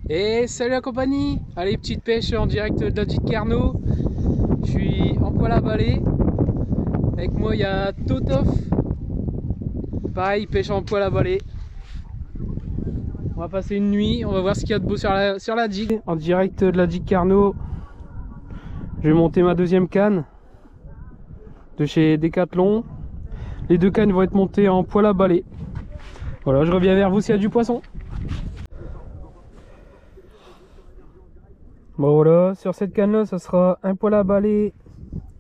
Et salut la compagnie. Allez, petite pêche en direct de la Digue Carnot. Je suis en poil à balai. Avec moi il y a Totof. Pareil, pêche en poil à balai. On va passer une nuit, on va voir ce qu'il y a de beau sur la digue. En direct de la Digue Carnot. Je vais monter ma deuxième canne de chez Decathlon. Les deux cannes vont être montées en poil à balai. Voilà, je reviens vers vous s'il y a du poisson. Bon voilà, sur cette canne là ça sera un poil à balai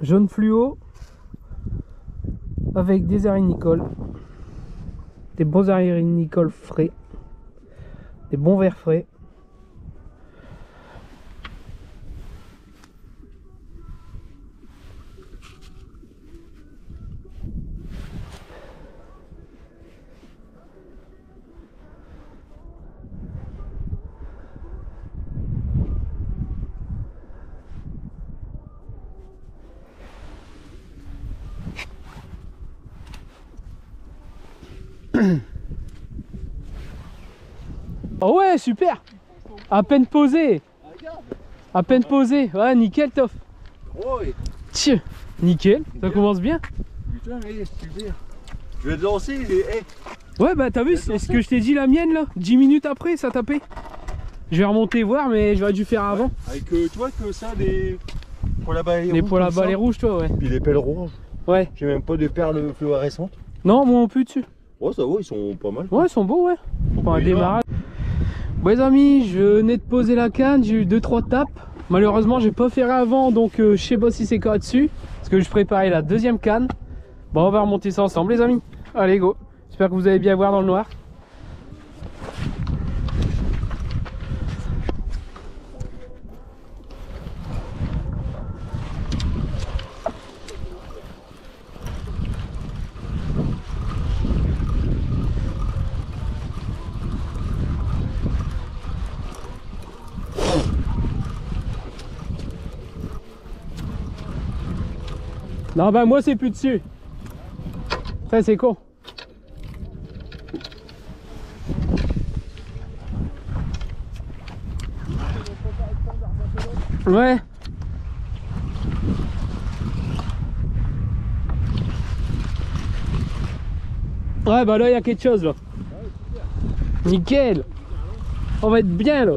jaune fluo avec des arinicoles, des bons arinicoles frais, des bons verres frais. Oh ouais, super. À peine posé. À peine posé. Ouais, nickel, Tof. Ouais. Tiens, nickel. Ça commence bien. Putain, super. Je vais te lancer. Ouais, bah t'as vu, c'est ce que je t'ai dit, la mienne là. 10 minutes après, ça tapait. Je vais remonter voir, mais j'aurais dû faire avant. Avec, tu vois que ça, des poils à balai rouges. Les poils à balai rouges, toi, ouais. Puis les pelles rouges. Ouais. J'ai même pas de perles fluorescentes. Non, moi non plus dessus. Oh, ça va, ils sont pas mal. Ouais, ils sont beaux, ouais. Pour un Oui, démarrage. Bon les amis, je venais de poser la canne, j'ai eu 2-3 tapes. Malheureusement j'ai pas fait avant, donc je sais pas si c'est correct dessus. Parce que je préparais la deuxième canne. Bon, on va remonter ça ensemble les amis. Allez go. J'espère que vous allez bien voir dans le noir. Non bah moi c'est plus dessus. Ça c'est con. Ouais. Ouais bah là il y a quelque chose là. Nickel. On va être bien là.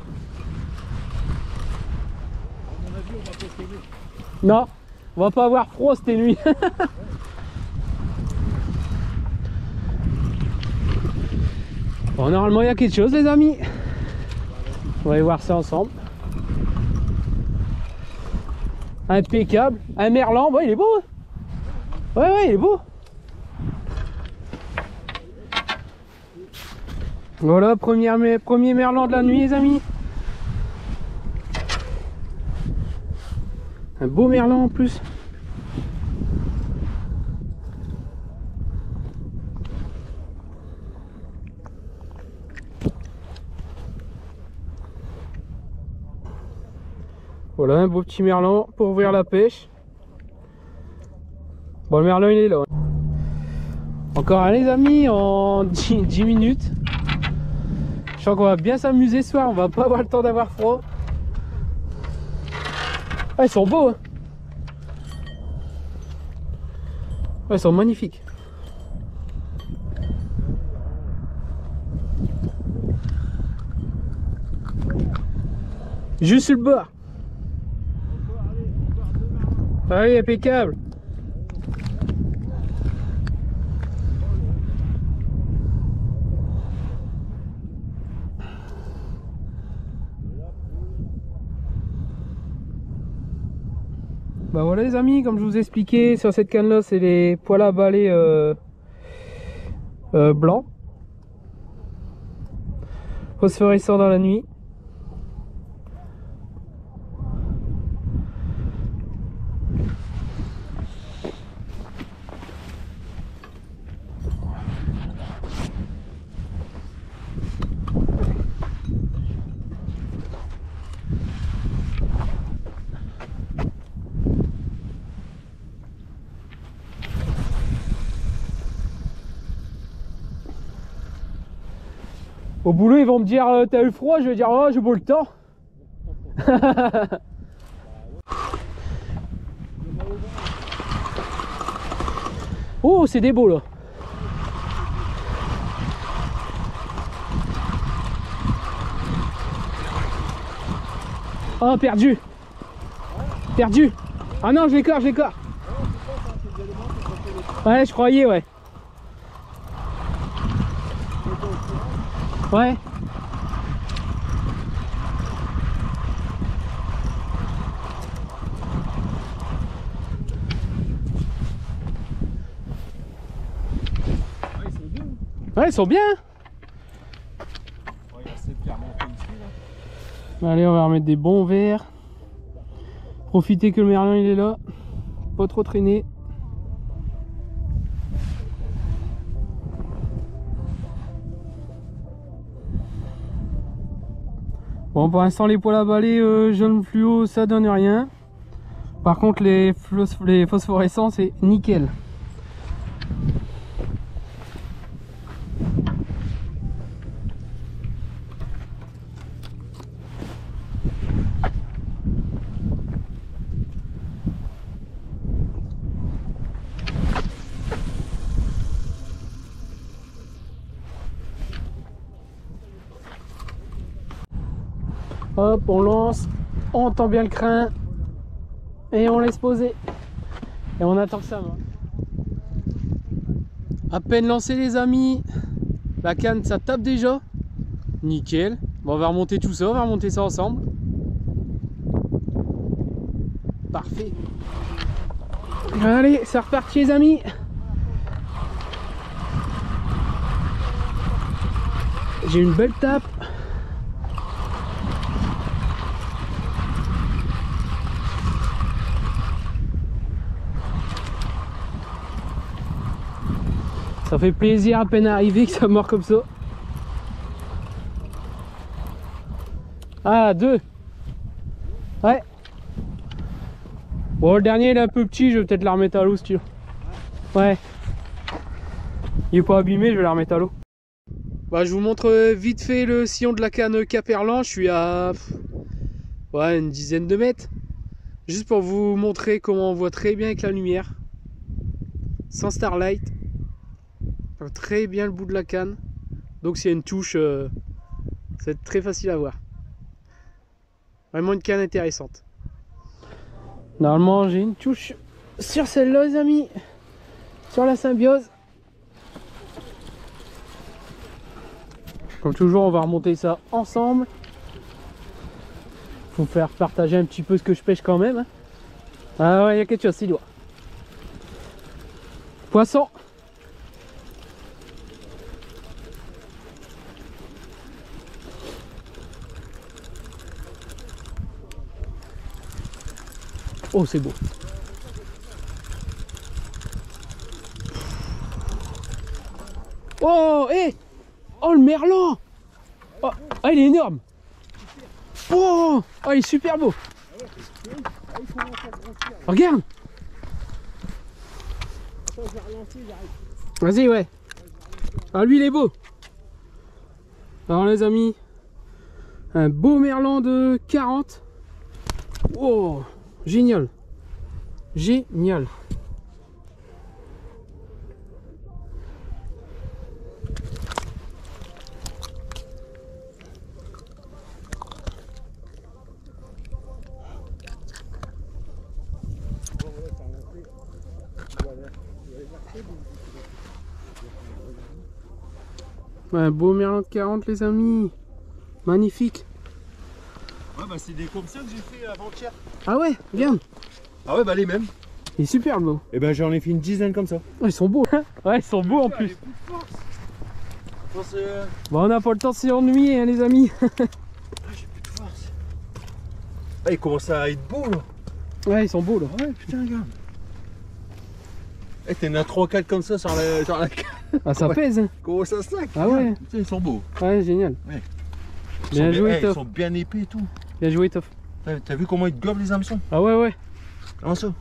Non, on va pas avoir froid cette nuit. Bon, normalement il y a quelque chose les amis. On va aller voir ça ensemble. Impeccable. Un merlan, ouais il est beau hein. Ouais il est beau. Voilà, premier merlan de la nuit les amis. Un beau merlan en plus. Voilà un beau petit merlan pour ouvrir la pêche. Bon le merlan il est là. Encore un les amis en 10 minutes. Je sens qu'on va bien s'amuser ce soir, on va pas avoir le temps d'avoir froid. Ah, ils sont beaux hein. Ouais, ils sont magnifiques. Juste sur le bord. Allez, impeccable. Bah voilà les amis, comme je vous ai expliqué, sur cette canne là c'est les poils à balai blancs phosphorescents dans la nuit. Au boulot, ils vont me dire t'as eu froid, je vais dire oh j'ai beau le temps. Oh, c'est des beaux là. Oh, perdu. Perdu. Ah non, je l'écarte, je l'écarte. Ouais, je croyais, ouais. Ouais. Ouais, ils sont bien. Allez, on va remettre des bons verres. Profiter que le merlan il est là. Pas trop traîner. Bon, pour l'instant les poils à balai jaune fluo ça donne rien. Par contre les phosphorescents c'est nickel. Hop, on lance, on entend bien le crin et on laisse poser. Et on attend que ça va. À peine lancé les amis, la canne ça tape déjà. Nickel. Bon, on va remonter tout ça, on va remonter ça ensemble. Parfait. Allez, c'est reparti les amis. J'ai une belle tape. Ça fait plaisir à peine arrivé que ça mord comme ça. Ah, 2. Ouais. Bon, le dernier il est un peu petit, je vais peut-être la remettre à l'eau si tu veux. Ouais. Il est pas abîmé, je vais la remettre à l'eau. Bah, je vous montre vite fait le sillon de la canne Caperlan. Je suis à ouais, une dizaine de mètres. Juste pour vous montrer comment on voit très bien avec la lumière. Sans starlight. Très bien le bout de la canne. Donc s'il y a une touche, c'est très facile à voir. Vraiment une canne intéressante. Normalement j'ai une touche sur celle-là les amis. Sur la symbiose. Comme toujours on va remonter ça ensemble. Faut faire partager un petit peu ce que je pêche quand même. Hein. Ah ouais, il y a quelque chose, il doit. Poisson. Oh, c'est beau. Oh, hé hey. Oh, le merlan. Oh, ah, il est énorme. Oh, oh, il est super beau. Regarde. Vas-y, ouais. Ah, lui, il est beau. Alors, les amis, un beau merlan de 40. Oh, génial. Génial. Un beau merlan de 40 les amis. Magnifique. Ouais bah c'est des comme ça que j'ai fait avant-hier. Ah ouais, regarde. Ah ouais bah les mêmes. Il est super beau. Et ben j'en ai fait une dizaine comme ça. Oh, ils sont beaux. Ouais, ils sont beaux en plus. Bon, on n'a pas le temps de s'ennuyer hein, les amis. J'ai plus de force. Ah il commence à être beau là. Ouais, ils sont beaux là. Ouais putain regarde. Eh t'en as 3-4 comme ça sur la Ah ça pèse hein. Comment ça stack? Ah ouais. Putain, ils sont beaux. Ouais, génial. Ouais. Bien joué, Ils sont bien épais et tout. Bien joué, Toff. T'as vu comment ils te gobent les hameçons? Ah ouais, ouais. Comment ça?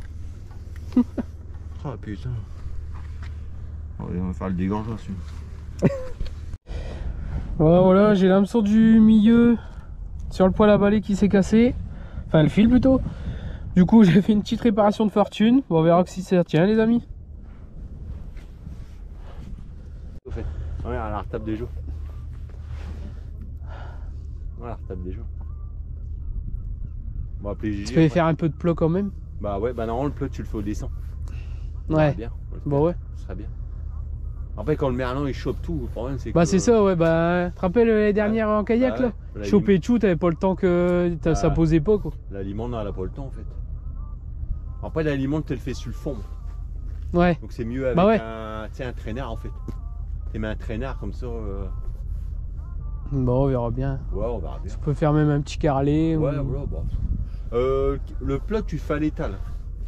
Oh putain. Oh, on va faire le dégorgeur dessus. Voilà, j'ai l'hameçon du milieu sur le poêle à balai qui s'est cassé. Enfin, le fil plutôt. Du coup, j'ai fait une petite réparation de fortune. Bon, on verra si ça tient, les amis. Ouais, elle retape des jours. Ouais, elle retape des jours. On va appeler Gigi. Tu peux faire un peu de plat quand même. Bah ouais, bah normalement le plat tu le fais au descend. Ouais. Bien. Bon, ouais. Ce serait bien. Après quand le merlan il chope tout, le problème c'est que... Bah c'est ça, ouais, bah tu te rappelles les dernières en kayak là, choper tout, t'avais pas le temps que ça posait pas quoi. La limande elle a pas le temps en fait. Après la limande tu le fais sur le fond. Ouais. Donc c'est mieux avec un traînard en fait. Tu mets un traînard comme ça. Bon on verra bien. Ouais on verra bien. Tu peux faire même un petit carrelé. Ouais ou... voilà bah. Le plat tu fais à l'étal.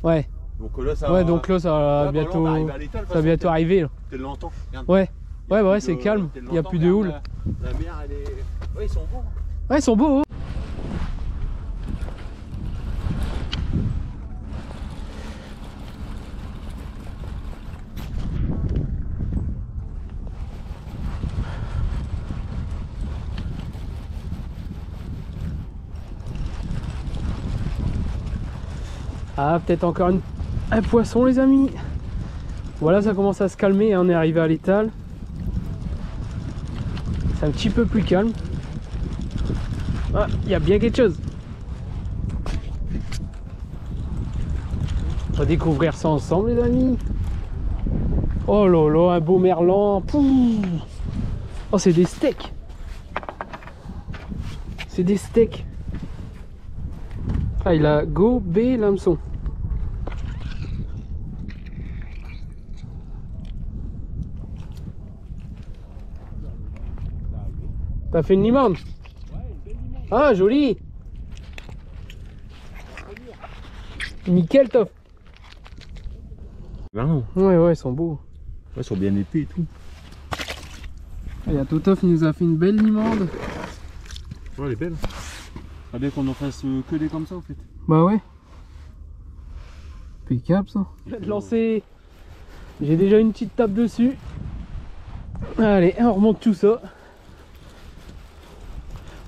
Ouais. Donc là ça ouais donc là ça va bientôt, bah là, ça va bientôt arriver là. Tu l'entends. Ouais. Ouais bah ouais c'est calme, il n'y a plus de houle. La mer elle est... Ouais ils sont beaux. Ouais ils sont beaux. Ah peut-être encore un poisson les amis. Voilà ça commence à se calmer, on est arrivé à l'étal. C'est un petit peu plus calme. Ah, il y a bien quelque chose. On va découvrir ça ensemble les amis. Oh là là, un beau merlan. Pouh. Oh c'est des steaks. C'est des steaks. Ah il a gobé l'hameçon. T'as fait une limande? Ah joli. Nickel top. Ben ouais ils sont beaux. Ouais ils sont bien épais et tout. Et à Totof il nous a fait une belle limande. Ouais elle est belle. Pas bien qu'on en fasse que des comme ça en fait. Bah ouais. Impeccable ça. De lancer. J'ai déjà une petite tape dessus. Allez, on remonte tout ça.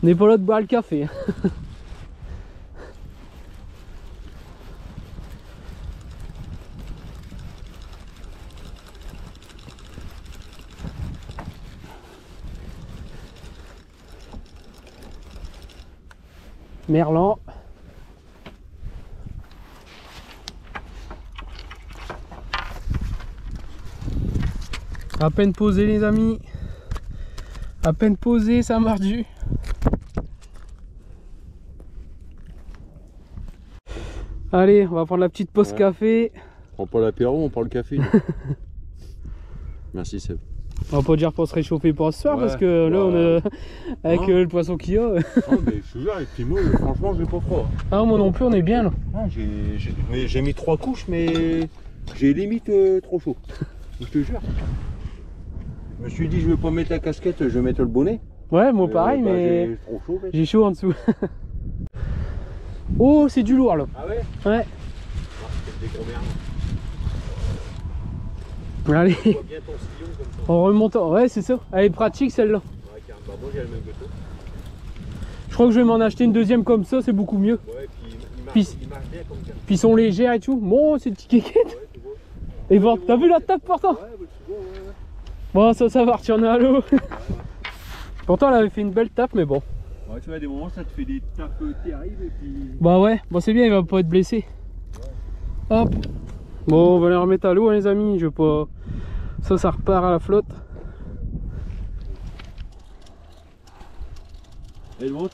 On n'est pas là de boire le café. Merlan. À peine posé les amis. À peine posé, ça a mordu. Allez, on va prendre la petite pause café. On prend pas l'apéro, on prend le café. Merci Seb. On va pas dire pour se réchauffer pour ce soir parce que là on est avec le poisson qu'il y a. Oh mais je suis là, et puis moi franchement j'ai pas froid. Ah moi non plus on est bien là. Ah, j'ai mis 3 couches mais j'ai limite trop chaud. Je te jure. Je me suis dit je vais pas mettre la casquette, je vais mettre le bonnet. Ouais moi pareil mais trop chaud, j'ai chaud en dessous. Oh c'est du lourd là. Ah ouais? Ouais. Ah, c'est des gros merdes. Allez, Bien ton sillon comme ça. on remonte. Ouais, c'est ça. Elle est pratique celle-là. Ouais, bah, moi j'ai le même que toi. Je crois que je vais m'en acheter une deuxième comme ça, c'est beaucoup mieux. Ouais, puis il marche bien comme ça. Puis ils sont légères et tout. Bon, c'est petit kékette. Ouais, tu vois. Et bon, t'as vu la tape pourtant? Ouais, bah, tu vois, ouais. Bon, ça va retourner à l'eau. Pourtant, elle avait fait une belle tape, mais bon. Ouais, tu vois, à des moments ça te fait des tapes terribles et puis. Bah ouais, bon, c'est bien, il va pas être blessé. Ouais. Hop. Bon, on va les remettre à l'eau, hein, les amis. Je veux pas. Ça repart à la flotte.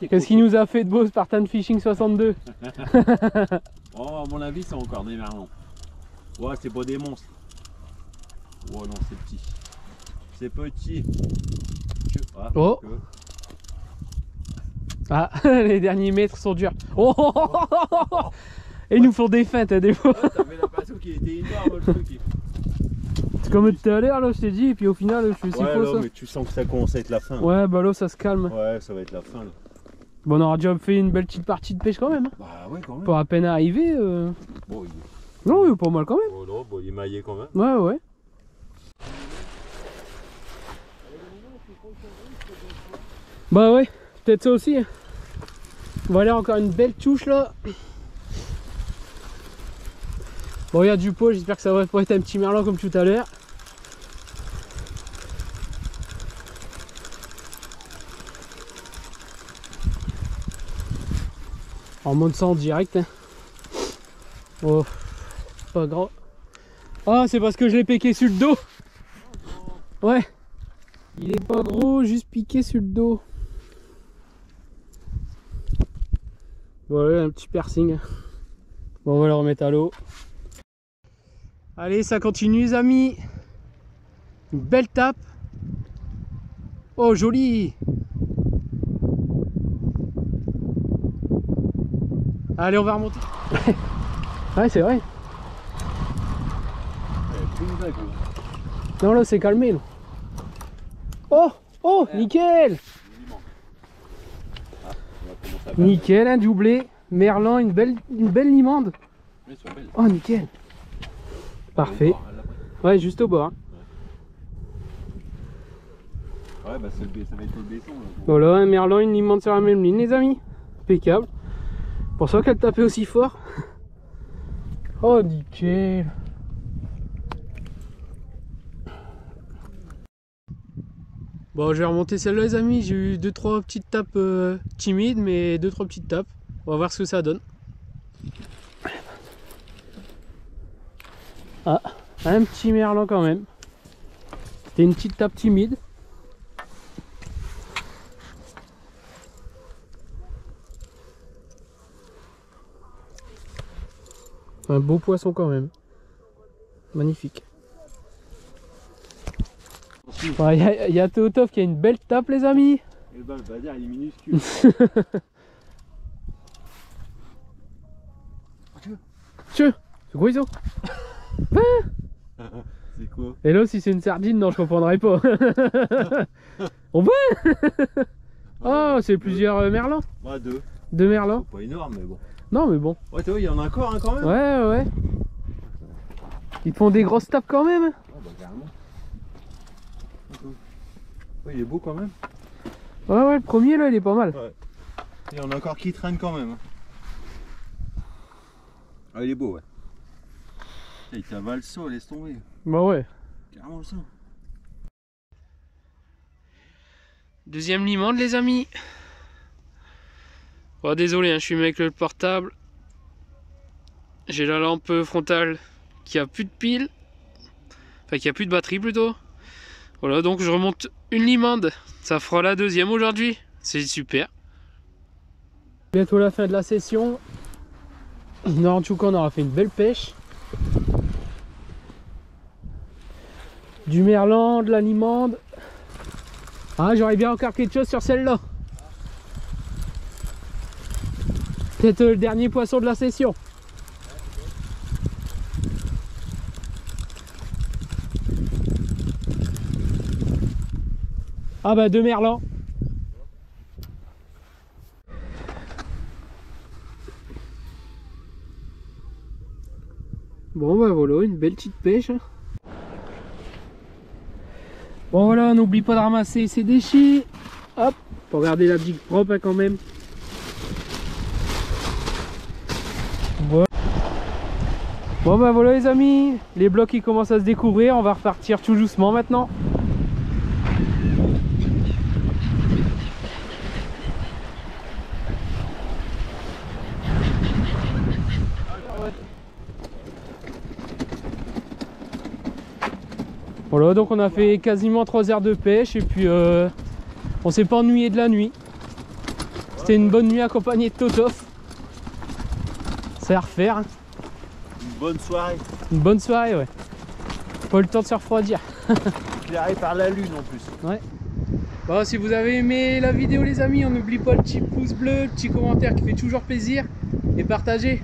Qu'est-ce qu'il nous a fait de beau Spartan Fishing 62? Oh, à mon avis, c'est encore des merlons. Ouais, c'est pas des monstres. Oh non, c'est petit. C'est petit. Ah, oh. Ah, les derniers mètres sont durs. Oh, et ils nous font des feintes, hein, des fois. Ouais, t'avais l'impression qu'il était énorme le truc. C'est comme tout à l'heure, là, je t'ai dit, et puis au final, je suis si faux ça. Mais tu sens que ça commence à être la fin. Ouais, bah là, ça se calme. Ouais, ça va être la fin là. Bon, on aura déjà fait une belle petite partie de pêche quand même. Bah ouais, quand même. Pas à peine arrivé. Bon, non, il est pas mal quand même. Oh non, bon, il est maillé quand même. Ouais, ouais. Bah ouais, peut-être ça aussi. Voilà encore une belle touche là. Bon, il y a du pot, j'espère que ça va pas être un petit merlan comme tout à l'heure. On monte ça en direct. Hein. Oh, pas grand. Ah, c'est parce que je l'ai piqué sur le dos. Ouais. Il est pas gros, juste piqué sur le dos. Voilà, un petit piercing. Bon, on va le remettre à l'eau. Allez, ça continue les amis. Une belle tape. Oh, joli. Allez, on va remonter. Ouais, c'est vrai. Non, là, c'est calmé. Là. Oh, oh, nickel. Nickel, un doublé. Merlan, une belle limande. Oh, nickel. Parfait. Ouais, juste au bord. Ouais, bah ça va être le baisson. Voilà, un merlan, une limande sur la même ligne, les amis. Impeccable. Pour ça qu'elle tapait aussi fort. Oh, nickel. Bon, je vais remonter celle-là, les amis. J'ai eu 2-3 petites tapes timides, mais 2-3 petites tapes. On va voir ce que ça donne. Ah, un petit merlan quand même. C'était une petite tape timide. Un beau poisson quand même. Magnifique. Il y a Théotov qui a une belle tape, les amis. Et bah, le badir, il est minuscule. Tiens, c'est quoi ça? C'est quoi? Et là, si c'est une sardine, non, je comprendrais pas. On va. Oh, c'est plusieurs merlans. Ouais, deux. Deux merlans. Pas énorme, mais bon. Non, mais bon. Ouais, tu vois, il y en a encore un quand même. Ouais, ouais. Ils font des grosses tapes quand même. Ouais, bah carrément. Ouais, il est beau quand même. Ouais, ouais, le premier là, il est pas mal. Ouais. Il y en a encore qui traînent quand même. Ah, il est beau, ouais. Il t'avale ça, laisse tomber. Bah ouais. Carrément ça. Deuxième limande, les amis. Oh, désolé, hein, je suis avec le portable. J'ai la lampe frontale qui a plus de pile. Enfin, qui a plus de batterie plutôt. Voilà, donc je remonte une limande. Ça fera la deuxième aujourd'hui. C'est super. Bientôt la fin de la session. En tout cas, on aura fait une belle pêche. Du merlan, de la limande. Ah, j'aurais bien encore quelque chose sur celle-là. Peut-être le dernier poisson de la session. Ah bah, deux merlans. Bon bah voilà, une belle petite pêche. Bon voilà, on n'oublie pas de ramasser ses déchets. Hop, pour garder la gigue propre hein, quand même. Voilà. Bon bah voilà les amis, les blocs ils commencent à se découvrir, on va repartir tout doucement maintenant. Voilà, donc on a fait quasiment 3 heures de pêche et puis on s'est pas ennuyé de la nuit. C'était une bonne nuit accompagnée de Totov. C'est à refaire. Hein. Une bonne soirée. Une bonne soirée, ouais. Pas le temps de se refroidir. Éclairé par la lune en plus. Ouais. Bon, si vous avez aimé la vidéo les amis, on n'oublie pas le petit pouce bleu, le petit commentaire qui fait toujours plaisir. Et partagez.